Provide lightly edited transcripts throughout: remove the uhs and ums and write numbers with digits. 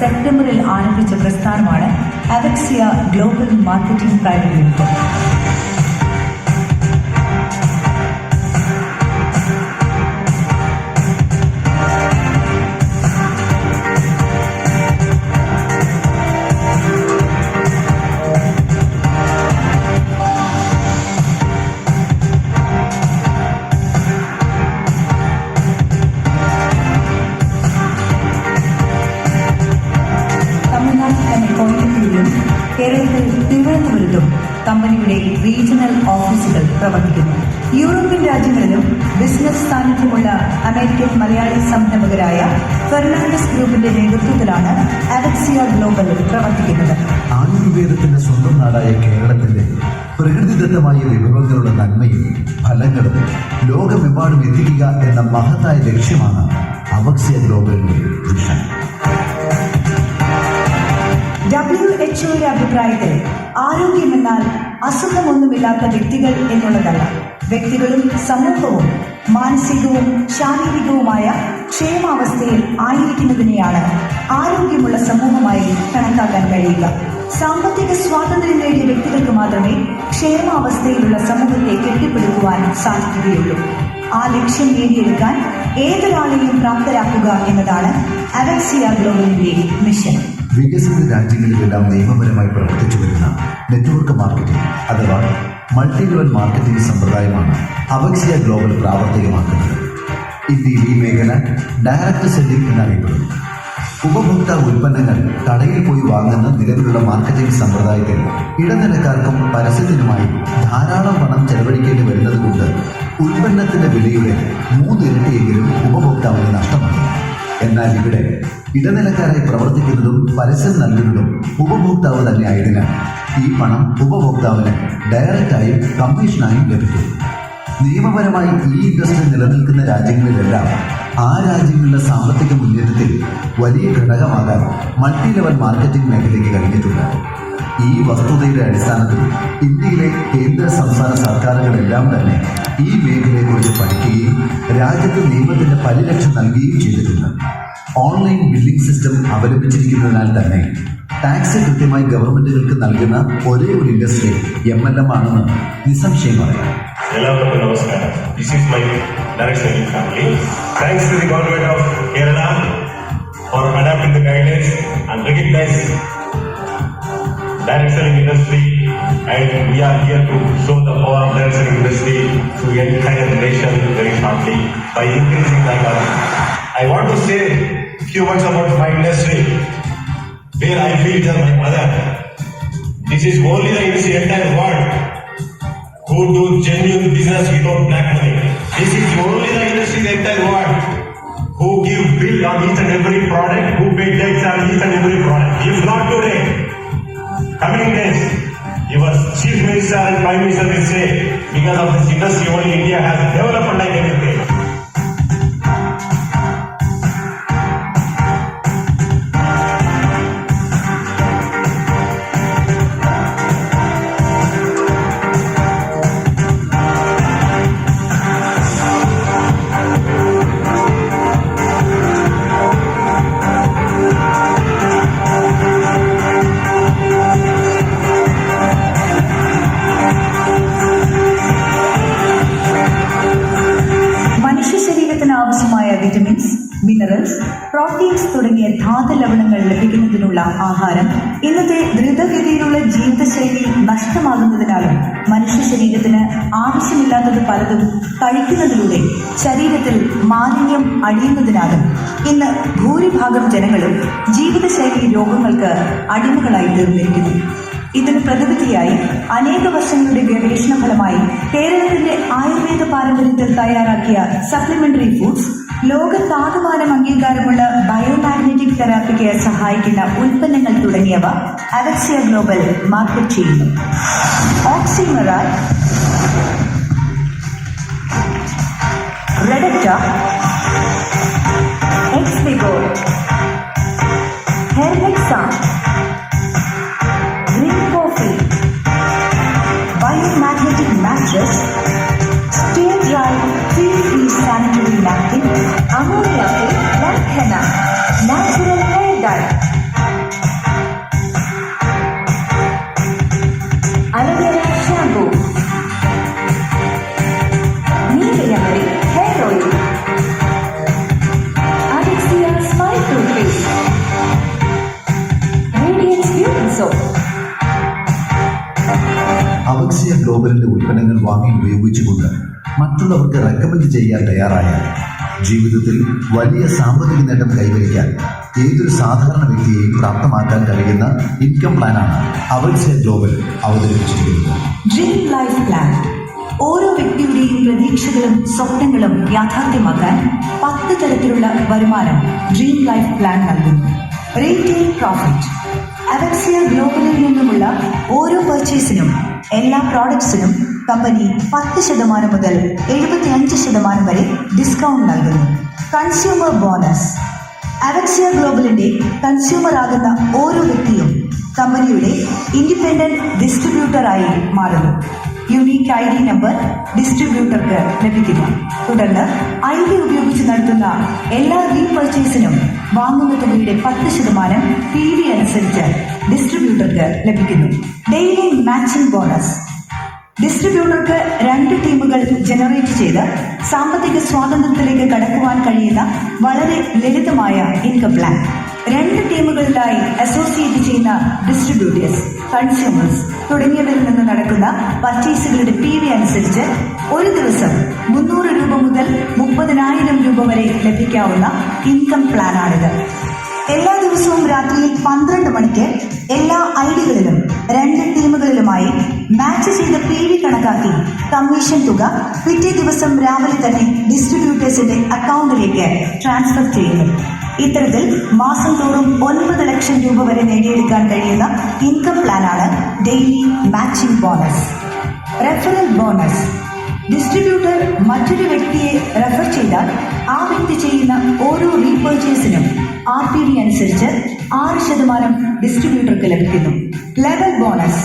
സെപ്റ്റംബറിൽ ആരംഭിച്ച പ്രസ്ഥാനമാണ് അവക്സിയ ഗ്ലോബൽ മാർക്കറ്റിംഗ് പ്രൈവറ്റ് ലിമിറ്റഡ്. കേരളത്തിൽ തിരുവനന്തപുരത്തും കമ്പനിയുടെ റീജിയണൽ ഓഫീസുകൾ പ്രവർത്തിക്കുന്നു. യൂറോപ്യൻ രാജ്യങ്ങളിലും ബിസിനസ് സാന്നിധ്യമുള്ള അമേരിക്കൻ മലയാളി സംരംഭകരായ ഫെർണാണ്ടസ് ഗ്രൂപ്പിന്റെ നേതൃത്വത്തിലാണ് അവക്സിയ ഗ്ലോബൽ പ്രവർത്തിക്കുന്നത്. ആയുർവേദത്തിന്റെ സ്വന്തം നാടായ കേരളത്തിന്റെ പ്രകൃതിദത്തമായ വിഭവങ്ങളുടെ നന്മയും ഫലങ്ങളും ലോകമെമ്പാടും എത്തിക്കുക എന്ന മഹത്തായ ലക്ഷ്യമാണ് അവക്സിയ ഗ്ലോബലിന്റെ വിഷൻ. WHO അഭിപ്രായത്തിൽ ആരോഗ്യമെന്നാൽ അസുഖമൊന്നുമില്ലാത്ത വ്യക്തികൾ എന്നുള്ളതല്ല, വ്യക്തികളും സമൂഹവും മാനസികവും ശാരീരികവുമായ ക്ഷേമാവസ്ഥയിൽ ആയിരിക്കുന്നതിനെയാണ് ആരോഗ്യമുള്ള സമൂഹമായി കണക്കാക്കാൻ കഴിയുക. സാമ്പത്തിക സ്വാതന്ത്ര്യം നേടിയ വ്യക്തികൾക്ക് മാത്രമേ ക്ഷേമാവസ്ഥയിലുള്ള സമൂഹത്തെ കെട്ടിപ്പടുക്കുവാൻ സാധിക്കുകയുള്ളൂ. ആ ലക്ഷ്യം നേടിയെടുക്കാൻ ഏതൊരാളെയും പ്രാപ്തരാക്കുക എന്നതാണ് അവക്സിയ ഗ്ലോബലിന്റെ മിഷൻ. വികസിത രാജ്യങ്ങളിലെല്ലാം നിയമപരമായി പ്രവർത്തിച്ചു വരുന്ന നെറ്റ്വർക്ക് മാർക്കറ്റിംഗ് അഥവാ മൾട്ടി ലെവൽ മാർക്കറ്റിംഗ് സമ്പ്രദായമാണ് അവക്സിയ ഗ്ലോബൽ പ്രാവർത്തികമാക്കുന്നത്. ഇന്ത്യയിൽ ഈ മേഖല ഡയറക്ട് സെല്ലിംഗ് എന്നറിയപ്പെടുന്നു. ഉപഭോക്താവ് ഉൽപ്പന്നങ്ങൾ കടയിൽ പോയി വാങ്ങുന്ന നിലവിലുള്ള മാർക്കറ്റിംഗ് സമ്പ്രദായത്തിൽ ഇടനിലക്കാർക്കും പരസ്യത്തിനുമായി ധാരാളം പണം ചെലവഴിക്കേണ്ടി വരുന്നത് കൊണ്ട് ഉൽപ്പന്നത്തിന്റെ വിലയുടെ 3 ഇരട്ടിയെങ്കിലും ഉപഭോക്താവിന് നഷ്ടമാണ്. എന്നാൽ ഇവിടെ ഇടനിലക്കാരായി പ്രവർത്തിക്കുന്നതും പരസ്യം നൽകുന്നതും ഉപഭോക്താവ് തന്നെ ആയതിനാൽ ഈ പണം ഉപഭോക്താവിന് ഡയറക്റ്റായും കമ്മീഷനായും ലഭിക്കും. നിയമപരമായി ഈ ഇൻഡസ്ട്രി നിലനിൽക്കുന്ന രാജ്യങ്ങളിലെല്ലാം ആ രാജ്യങ്ങളുടെ സാമ്പത്തിക മുന്നേറ്റത്തിൽ വലിയ ഘടകമാകാൻ മൾട്ടി ലെവൽ മാർക്കറ്റിംഗ് മേഖലയ്ക്ക് കഴിഞ്ഞിട്ടുണ്ട്. ഈ വസ്തുതയുടെ അടിസ്ഥാനത്തിൽ ഇന്ത്യയിലെ കേന്ദ്ര സംസ്ഥാന സർക്കാരുകളെല്ലാം തന്നെ ഈ മേഖലയെക്കുറിച്ച് പഠിക്കുകയും രാജ്യത്ത് നിയമത്തിന്റെ പരിരക്ഷ നൽകുകയും ചെയ്തിട്ടുണ്ട്. ഓൺലൈൻ ബില്ലിംഗ് സിസ്റ്റം അവലംബിച്ചിരിക്കുന്നതിനാൽ തന്നെ ടാക്സ് കൃത്യമായി ഗവൺമെന്റുകൾക്ക് നൽകുന്ന ഒരേ ഒരു ഇൻഡസ്ട്രി MLM ആണെന്ന് നിസ്സംശയം പറയാം. എല്ലാവർക്കും നമസ്കാരം. This is my direct selling family. Thanks to the government of Kerala for adapting the guidelines and recognise direct selling industry, and we are here to show the power of direct selling industry to the entire nation very shortly by increasing the economy. I want to say a few words about my industry, where I feel it is my mother. This is only the industry in the entire world who do genuine business without black money. This is only the industry in the entire world who give bill on each and every product, who pay tax on each and every product. If not today, coming days, your Chief Minister and Prime Minister will say, because of this industry only India has developed like anything. ആവശ്യമായ vitamins, minerals, proteins തുടങ്ങിയ ധാതു ലവണങ്ങൾ ലഭിക്കുന്നതിനുള്ള ആഹാരം ഇന്നത്തെ ദ്രുതഗതിയിലുള്ള ജീവിതശൈലി നഷ്ടമാകുന്നതിനാലും മനുഷ്യ ശരീരത്തിന് ആവശ്യമില്ലാത്തത് പലതും കഴിക്കുന്നതിലൂടെ ശരീരത്തിൽ മാലിന്യം അടിയുന്നതിനാലും ഇന്ന് ഭൂരിഭാഗം ജനങ്ങളും ജീവിതശൈലി രോഗങ്ങൾക്ക് അടിമകളായി തീർന്നിരിക്കുന്നു. ഇതിന് പ്രതിവിധിയായി അനേക വർഷങ്ങളുടെ ഗവേഷണ ഫലമായി കേരളത്തിന്റെ ആയുർവേദ പാരമ്പര്യത്തിൽ തയ്യാറാക്കിയ സപ്ലിമെന്ററി ഫുഡ്സ് ലോകത്താകമാനം അംഗീകാരമുള്ള ബയോമാഗ്നറ്റിക് തെറാപ്പിക്ക് സഹായിക്കുന്ന ഉൽപ്പന്നങ്ങൾ തുടങ്ങിയവ അവക്സിയ ഗ്ലോബൽ മാർക്കറ്റ് ചെയ്യുന്നു. ഓക്സിമറാൽ, റെഡക്റ്റ, എക്സ്വിഗോർ, ഹെർനെക്സാം, Biomagnetic mattress, stay dry, feel-free sanitary napkin, ammonia-free lamp henna, natural hair dye, ഗ്ലോബലിന്റെ ഉൽപ്പന്നങ്ങൾ വാങ്ങി ഉപയോഗിച്ചുകൊണ്ട് മറ്റുള്ളവർക്ക് റെക്കമെൻഡ് ചെയ്യാൻ തയ്യാറായാൽ ജീവിതത്തിൽ വലിയ സാമ്പത്തിക നേട്ടം കൈവരിക്കാൻ ഏതൊരു സാധാരണ വ്യക്തിയെയും പ്രാപ്തമാക്കാൻ കഴിയുന്ന ഇൻകം പ്ലാനാണ് അവക്സിയ ഗ്ലോബൽ അവതരിപ്പിച്ചിരിക്കുന്നത്. ഡ്രീം ലൈഫ് പ്ലാൻ ഓരോ വ്യക്തിയുടെയും പ്രതീക്ഷകളും സ്വപ്നങ്ങളും യാഥാർത്ഥ്യമാക്കാൻ 10 തരത്തിലുള്ള വരുമാനം ഡ്രീം ലൈഫ് പ്ലാൻ നൽകുന്നു. റീറ്റെയിൽ പ്രോഫിറ്റ് അവക്സിയ ഗ്ലോബലിൽ നിന്നുമുള്ള ഓരോ പർച്ചേസിനും എല്ലാ പ്രോഡക്ട്സിനും കമ്പനി 10% മുതൽ 75% വരെ ഡിസ്കൗണ്ട് നൽകുന്നു. കൺസ്യൂമർ ബോണസ് അവക്സിയ ഗ്ലോബലിന്റെ കൺസ്യൂമർ ആകുന്ന ഓരോ വ്യക്തിയും കമ്പനിയുടെ ഇൻഡിപെൻഡന്റ് ഡിസ്ട്രിബ്യൂട്ടറായി മാറുന്നു. യുണീക്ക് ID നമ്പർ ഡിസ്ട്രിബ്യൂട്ടർക്ക് ലഭിക്കുന്നു. തുടർന്ന് ID ഉപയോഗിച്ച് നടത്തുന്ന എല്ലാ റീപർച്ചേസിനും വാങ്ങുന്ന തുകയുടെ 10% PV അനുസരിച്ച് ഡിസ്ട്രിബ്യൂട്ടർക്ക് ലഭിക്കുന്നു. ഡെയിലി മാച്ചിംഗ് ബോണസ് ഡിസ്ട്രിബ്യൂട്ടർക്ക് 2 ടീമുകൾ ജനറേറ്റ് ചെയ്ത് സാമ്പത്തിക സ്വാതന്ത്ര്യത്തിലേക്ക് കടക്കുവാൻ കഴിയുന്ന വളരെ ലളിതമായ ഇൻകം പ്ലാൻ. 2 ടീമുകളിലായി അസോസിയേറ്റ് ചെയ്യുന്ന ഡിസ്ട്രിബ്യൂട്ടേഴ്സ്, കൺസ്യൂമേഴ്സ് തുടങ്ങിയവരിൽ നിന്ന് നടക്കുന്ന പർച്ചേസുകളുടെ PV അനുസരിച്ച് ഒരു ദിവസം 300 രൂപ മുതൽ 30,000 രൂപ വരെ ലഭിക്കാവുന്ന ഇൻകം പ്ലാനാണിത്. എല്ലാ ദിവസവും രാത്രിയിൽ 12 മണിക്ക് എല്ലാ ഐഡികളിലും 2 ടീമുകളിലുമായി മാച്ച് ചെയ്ത PV കണക്കാക്കി കമ്മീഷൻ തുക പിറ്റേ ദിവസം രാവിലെ തന്നെ ഡിസ്ട്രിബ്യൂട്ടേഴ്സിന്റെ അക്കൗണ്ടിലേക്ക് ട്രാൻസ്ഫർ ചെയ്യുന്നു. ഇത്തരത്തിൽ മാസം തോറും 9 ലക്ഷം രൂപ വരെ നേടിയെടുക്കാൻ കഴിയുന്ന ഇൻകം പ്ലാനാണ് daily matching bonus. Referral bonus distributor മറ്റൊരു വ്യക്തിയെ റെഫർ ചെയ്താൽ ആ വ്യക്തി ചെയ്യുന്ന ഓരോ റീപർച്ചേസിനും RPV അനുസരിച്ച് 6% ഡിസ്ട്രിബ്യൂട്ടർക്ക് ലഭിക്കുന്നു. ലെവൽ ബോണസ്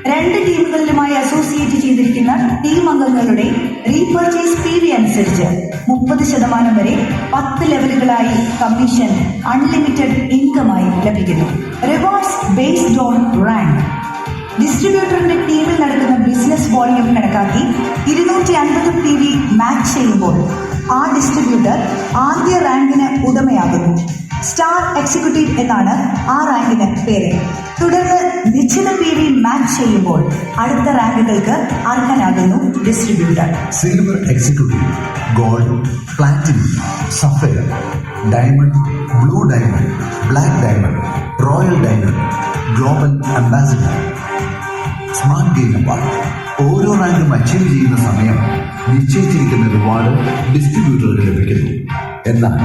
2 ടീമുകളിലുമായി അസോസിയേറ്റ് ചെയ്തിരിക്കുന്ന ടീം അംഗങ്ങളുടെ റീപർച്ചേസ് PV അനുസരിച്ച് 30% വരെ 10 ലെവലുകളായി കമ്മീഷൻ അൺലിമിറ്റഡ് ഇൻകമായി ലഭിക്കുന്നു. റിവാർഡ്സ് ബേസ്ഡ് ഓൺ റാങ്ക് ഡിസ്ട്രിബ്യൂട്ടറിന്റെ ടീമിൽ നടക്കുന്ന ബിസിനസ് വോളിയം കണക്കാക്കി 250 PV മാച്ച് ചെയ്യുമ്പോൾ ആ ഡിസ്ട്രിബ്യൂട്ടർ ആദ്യ റാങ്കിന് ഉടമയാകുന്നു. സ്റ്റാർ എക്സിക്യൂട്ടീവ് എന്നാണ് ആ റാങ്കിന് പേര്. തുടർന്ന് നിശ്ചിത PV മാച്ച് ചെയ്യുമ്പോൾ അടുത്ത റാങ്കുകൾക്ക് അർഹനാകുന്നു distributor. Silver executive, gold, platinum, sapphire, diamond, blue diamond, black diamond, royal diamond, global ambassador, smart game award. ഓരോ റാങ്കും അച്ചീവ് ചെയ്യുന്ന സമയം നിശ്ചയിച്ചിരിക്കുന്ന റിവാർഡ് ഡിസ്ട്രിബ്യൂട്ടർക്ക് ലഭിക്കുന്നു. എന്നാൽ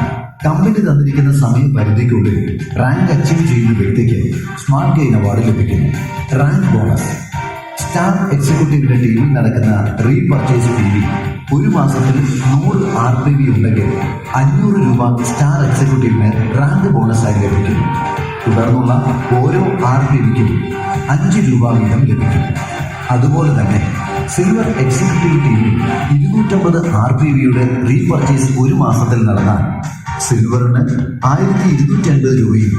കമ്പനി തന്നിരിക്കുന്ന സമയപരിധിക്കുള്ളിൽ റാങ്ക് അച്ചീവ് ചെയ്യുന്ന വ്യക്തിക്ക് സ്മാർട്ട് ഗെയിം അവാർഡ് ലഭിക്കുന്നു. റാങ്ക് ബോണസ് സ്റ്റാർ എക്സിക്യൂട്ടീവിന്റെ ടീമിൽ നടക്കുന്ന റീപർച്ചേസ് PV ഒരു മാസത്തിൽ 100 RPV ഉണ്ടെങ്കിൽ 500 രൂപ സ്റ്റാർ എക്സിക്യൂട്ടീവിന് റാങ്ക് ബോണസായി ലഭിക്കുന്നു. തുടർന്നുള്ള ഓരോ RPVക്കും 5 രൂപ വീതം ലഭിക്കും. അതുപോലെ തന്നെ സിൽവർ എക്സിക്യൂട്ടീവ് ടീമിൽ 250 RPVയുടെ റീപർച്ചേസ് ഒരു മാസത്തിൽ നടന്നാൽ സിൽവറിന് 1250 രൂപയും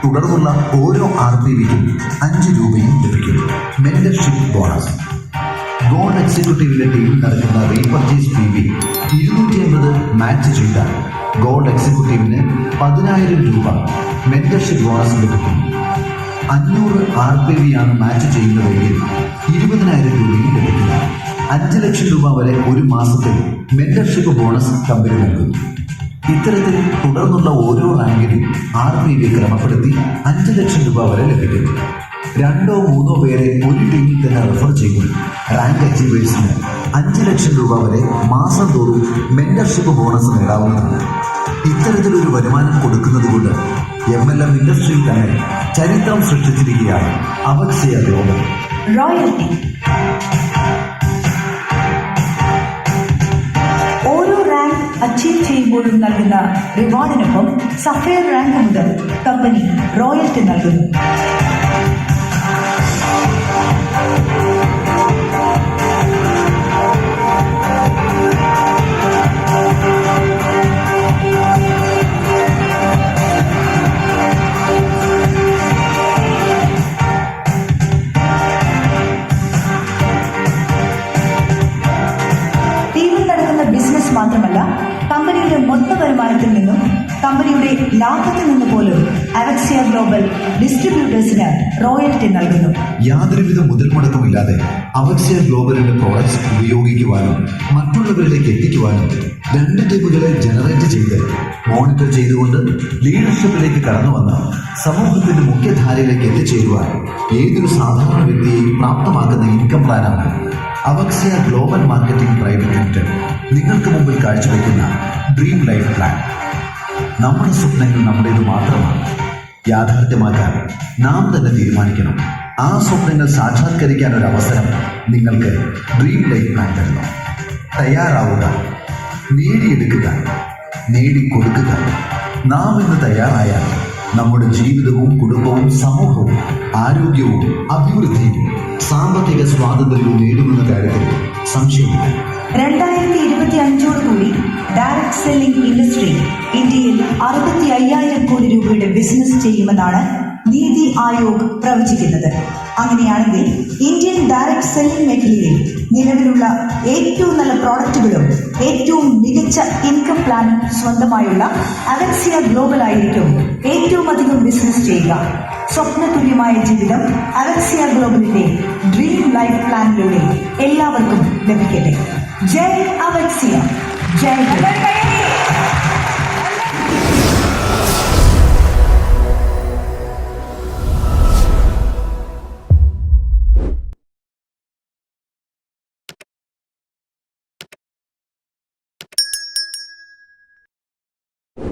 തുടർന്നുള്ള ഓരോ RPVക്കും 5 രൂപയും ലഭിക്കും. മെന്റർഷിപ്പ് ബോണസ് ഗോൾഡ് എക്സിക്യൂട്ടീവിന്റെ ടീമിൽ നടക്കുന്ന റീപർച്ചേസ് PV 250 മാച്ച് ചെയ്താൽ ഗോൾഡ് എക്സിക്യൂട്ടീവിന് 10,000 രൂപ മെന്റർഷിപ്പ് ബോണസ് ലഭിക്കും. 500 RPV ആണ് മാച്ച് ചെയ്യുന്നതെങ്കിൽ 20,000 രൂപയും ലഭിക്കുന്നു. 5 ലക്ഷം രൂപ വരെ ഒരു മാസത്തിൽ മെന്റർഷിപ്പ് ബോണസ് കമ്പനി നൽകുന്നു. ഇത്തരത്തിൽ തുടർന്നുള്ള ഓരോ റാങ്കിലും RPV ക്രമപ്പെടുത്തി 5 ലക്ഷം രൂപ വരെ ലഭിക്കുന്നു. 2 or 3 പേരെ ഒരു ടീമിൽ തന്നെ റെഫർ ചെയ്യും റാങ്ക് അച്ചീവേഴ്സിന് 5 ലക്ഷം രൂപ വരെ മാസം തോറും മെന്റർഷിപ്പ് ബോണസ് നേടാവുന്നതാണ്. ഇത്തരത്തിലൊരു വരുമാനം കൊടുക്കുന്നത് കൊണ്ട് MLM ഇൻഡസ്ട്രിയിൽ തന്നെ ചരിത്രം സൃഷ്ടിച്ചിരിക്കുകയാണ് അവക്സിയ ഗ്ലോബൽ. റോയൽറ്റി ഓരോ റാങ്ക് അച്ചീവ് ചെയ്യുമ്പോഴും നൽകുന്ന റിവാർഡിനൊപ്പം സഫയർ റാങ്ക് മുതൽ കമ്പനി റോയൽറ്റി നൽകുന്നു. മാത്രമല്ല കമ്പനിയുടെ മൊത്ത വരുമാനത്തിൽ നിന്നും കമ്പനിയുടെ ലാഭത്തിൽ നിന്ന് പോലും അവക്സിയ ഗ്ലോബൽ ഡിസ്ട്രിബ്യൂട്ടേഴ്സിന് റോയൽറ്റി നൽകുന്നു. യാതൊരുവിധ മുതൽ മുടക്കമില്ലാതെ അവക്സിയ ഗ്ലോബലിന്റെ പ്രോഡക്ട്സ് ഉപയോഗിക്കുവാനും മറ്റുള്ളവരിലേക്ക് എത്തിക്കുവാനും 2 ടീമുകളെ ജനറേറ്റ് ചെയ്ത് മോണിറ്റർ ചെയ്തുകൊണ്ട് ലീഡർഷിപ്പിലേക്ക് കടന്നു വന്ന സമൂഹത്തിന്റെ മുഖ്യധാരയിലേക്ക് എത്തിച്ചേരുവാൻ ഏതൊരു സാധാരണ വ്യക്തിയെയും പ്രാപ്തമാക്കുന്ന ഇൻകം പ്ലാനാണ് അവക്സിയ ഗ്ലോബൽ മാർക്കറ്റിംഗ് പ്രൈവറ്റ് ലിമിറ്റഡ് നിങ്ങൾക്ക് മുമ്പിൽ കാഴ്ചവെക്കുന്ന ഡ്രീം ലൈഫ് പ്ലാൻ. നമ്മുടെ സ്വപ്നങ്ങൾ നമ്മുടേത് മാത്രമാണ്. യാഥാർത്ഥ്യമാക്കാൻ നാം തന്നെ തീരുമാനിക്കണം. ആ സ്വപ്നങ്ങൾ സാക്ഷാത്കരിക്കാൻ ഒരു അവസരം നിങ്ങൾക്ക് ഡ്രീം ലൈഫ് പ്ലാൻ തരുന്നു. തയ്യാറാവുക, നേടിയെടുക്കുക, നേടിക്കൊടുക്കുക. നാം ഇന്ന് തയ്യാറായാൽ നമ്മുടെ ജീവിതവും കുടുംബവും സമൂഹവും ആരോഗ്യവും അഭിവൃദ്ധിയും സാമ്പത്തിക സ്വാതന്ത്ര്യവും നേടുമെന്ന കാര്യത്തിൽ സംശയമില്ല. 2025 ഡയറക്ട് സെല്ലിംഗ് ഇൻഡസ്ട്രി ഇന്ത്യയിൽ 65,000 കോടി രൂപയുടെ ബിസിനസ് ചെയ്യുമെന്നാണ് നീതി ആയോഗ് പ്രവചിക്കുന്നത്. അങ്ങനെയാണെങ്കിൽ ഇന്ത്യൻ ഡയറക്ട് സെല്ലിംഗ് മേഖലയിൽ നിലവിലുള്ള ഏറ്റവും നല്ല പ്രോഡക്റ്റുകളും ഏറ്റവും മികച്ച ഇൻകം പ്ലാനും സ്വന്തമായുള്ള അവക്സിയ ഗ്ലോബൽ ആയിരിക്കും ഏറ്റവും അധികം ബിസിനസ് ചെയ്യുക. സ്വപ്നതുല്യമായ ജീവിതം അവക്സിയ ഗ്ലോബലിന്റെ ഡ്രീം ലൈഫ് പ്ലാനിലൂടെ എല്ലാവർക്കും ലഭിക്കട്ടെ. ജയ് അവക്സിയ, ജയ്.